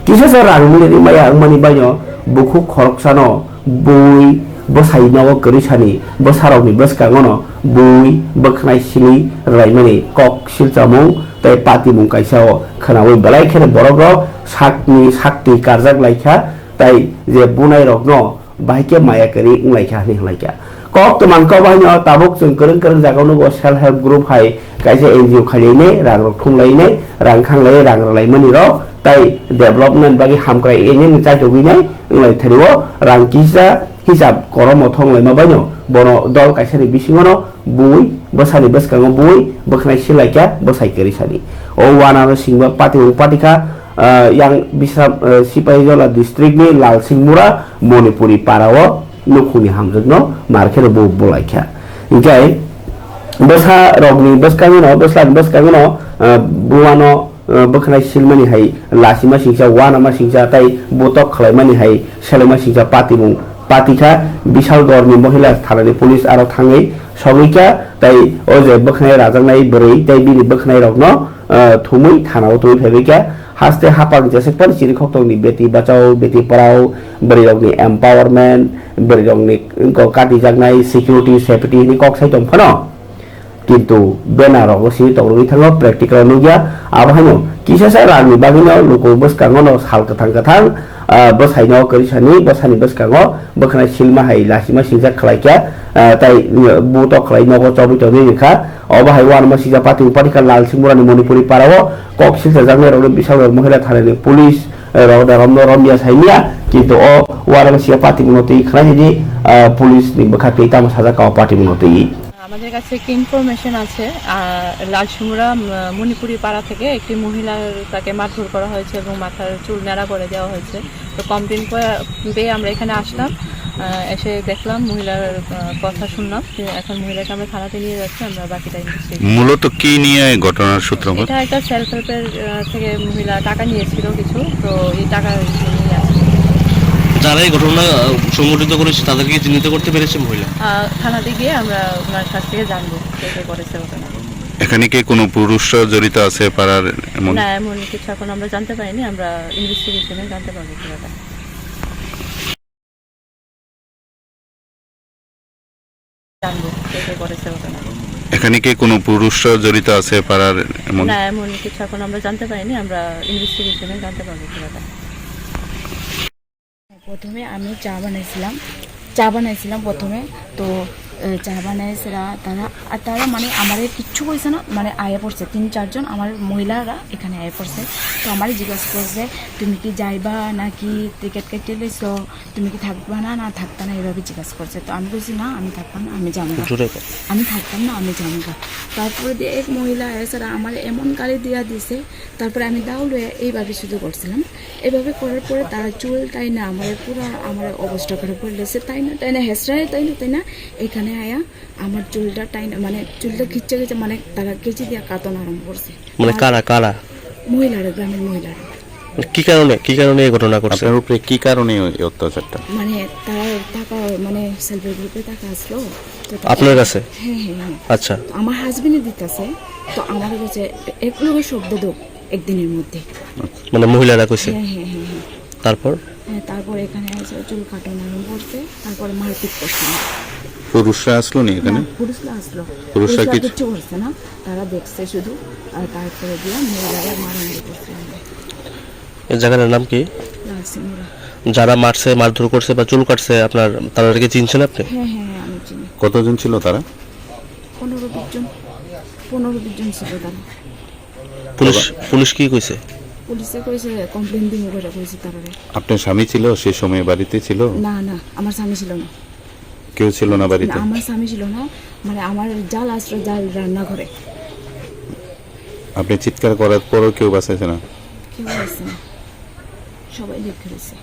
Kisah serang mulai maya mani banyak buku korsano bui bosai nawa kerisani bosarau ni boskangono bui beknai sili rai mani kok silcamung tai pati mungkai sao kanawi balai kene borobro sakti karjak laika tai je bunai rokno bahike maya keri nglaika ni nglaika kok teman kau banyak tabuk jeng kereng jagau go self help group hai kaisa NGO khaline rang rok thunglai rang khanglai rang lai mani ro tai development bagi hamkrai ini ngcai jogine nglai thariwo rang kisa hisab koromo thonglai ma banyo bono dol kaisa ni bisingono bui bosani baskango bui beknai silaika bosai keri sani o wana singba patika yang bisa sipai jola district ni Lal Singmura Monipuri Parawo nukuni hamjugno market bo bolaika ingai basa rogni baskangino buwano bekhnai silmani hai lasima singsa wana ma singsa tai botok khlaimani hai selema singsa patika bishal gorni mohila thanani police aro thangai sogika tai oje bekhnai rajangnai borei tai bini bekhnai rogno thumui thanao tui phebika haste hapang jesek pan siri khoktong ni beti bachao beti parao beri rogni empowerment beri rogni ko kati jagnai security safety ni kok sai tong phano কিন্তু বেনারক C তরুই থাঙ্গ practical নুগিয়া আবহানো কিসা সাই রানি বাগিনো লুকু বসকাঙ্গনো সাল কথাং বসাইনো করিসানি বসানি বসকাঙ্গ বখনাই সিলমা high লাসিমা সিংজা খলাইকা তাই বুতো খলাই নগো চবি চবি রেখা অবহাই one মাসিজা পাতি উপাধিকা লাল সিংমুরানি Manipuri পারাও cock সিলজা জাংনে রগ বিশাল মহিলা থানানি police রওদা রমিয়া সাইনিয়া কিন্তু ও one মাসিজা পাতি মুনতি খনাইদি পুলিশ নি বখাতে তাম সাজা কাও পাতি মুনতি আমাদের কাছে একটা ইনফরমেশন আছে লাল সিংমুরা মণিপুরি পাড়া থেকে একটি মহিলার তাকে মারধর করা হয়েছে এবং মাথার চুল ন্যাড়া করে দেওয়া হয়েছে তো কমপ্লেন পেয়ে আমরা এখানে আসলাম এসে দেখলাম মহিলার কথা শুনলাম এখন মহিলাকে আমরা থানাতে নিয়ে যাচ্ছি আমরা বাকিটা মূলত কি নিয়ে ঘটনার সূত্রপাত এটা একটা সেলফ হেল্পের থেকে মহিলা টাকা নিয়েছিল কিছু তো এই টাকা নিয়ে আসছে যারা এই ঘটনা সংঘটিত করেছে তাদেরকে চিহ্নিত করতে পেরেছে মহিলা থানাতে গিয়ে আমরা ওনার কাছ থেকে জানবো কে করেছে ঘটনা এখানে কি কোনো পুরুষরা জড়িত আছে পাড়ার না এমন কিছু এখন আমরা জানতে পারিনি আমরা ইনভেস্টিগেশনে জানতে পারবো পুরোটা জানবো কে করেছে ঘটনা এখানে কি কোনো পুরুষরা জড়িত আছে পাড়ার না এমন কিছু এখন আমরা জানতে পারিনি আমরা ইনভেস্টিগেশনে জানতে পারবো পুরোটা প্রথমে আমি চা বানাইছিলাম প্রথমে তো চা বানাইছিলাম তারা মানে আমাদের কিচ্ছু কইছে না মানে আয়ে পড়ছে 3-4 জন আমার মহিলারা এখানে আয়ে পড়ছে তো আমার জিজ্ঞাসা করছে তুমি কি যাইবা নাকি টিকিট কেটে লইছো তুমি কি থাকবা না থাকতা না এভাবে জিজ্ঞাসা করছে তো আমি বলছি না আমি থাকতাম না আমি যাবো আমি থাকতাম না আমি যাবো তারপরে দিয়ে এক মহিলা এছাড়া আমার এমন গালি দিয়া দিছে তারপরে আমি দাউলে এইভাবে শুধু করছিলাম এভাবে করার পরে তারা চুল তাই না আমাদের পুরো আমার অবস্থা খারাপ করে দিয়েছে তাই না হেসরায় তাই না এখানে আয়া আমার চুলটা টাইনা মানে চুলটা খিচ্ছে মানে তারা কেচি দিয়া কাটন আরম্ভ করছে মানে কারা মহিলারা গ্রামের মহিলারা কি কারণে এই ঘটনা করছে আপনার উপরে কি কারণে এই অত্যাচারটা মানে তারা টাকা মানে সেলফ গ্রুপে টাকা আসলো আপনার কাছে হ্যাঁ আচ্ছা আমার হাজবেন্ডে দিতেছে তো আমার কাছে এক লোক শব্দ দাও একদিনের মধ্যে মানে মহিলারা কইছে হ্যাঁ তারপর এখানে এসে চুল কাটন আরম্ভ করছে তারপরে মারপিট করছে পুরুষরা আসলো না এখানে পুরুষরা কিছু করছে না তারা দেখছে শুধু আর তারপরে দিয়ে মহিলারা মারামারি করছে এই জায়গাটার নাম কি যারা মারধর করছে বা চুল কাটছে আপনার তাদেরকে চিনছেন আপনি হ্যাঁ আমি চিনি কতজন ছিল তারা 15-20 জন ছিল তারা পুলিশ কি কইছে পুলিশে কইছে কমপ্লেইন দিমু করে কইছে তারা আপনার স্বামী ছিল সেই সময় বাড়িতে ছিল না আমার স্বামী ছিল না কেউ ছিল না বাড়িতে আমার স্বামী ছিল না মানে আমার জাল রান্না করে আপনি চিৎকার করার পরও কেউ বাঁচাইছে না কেউ আসছে না সবাই দেখে গেছে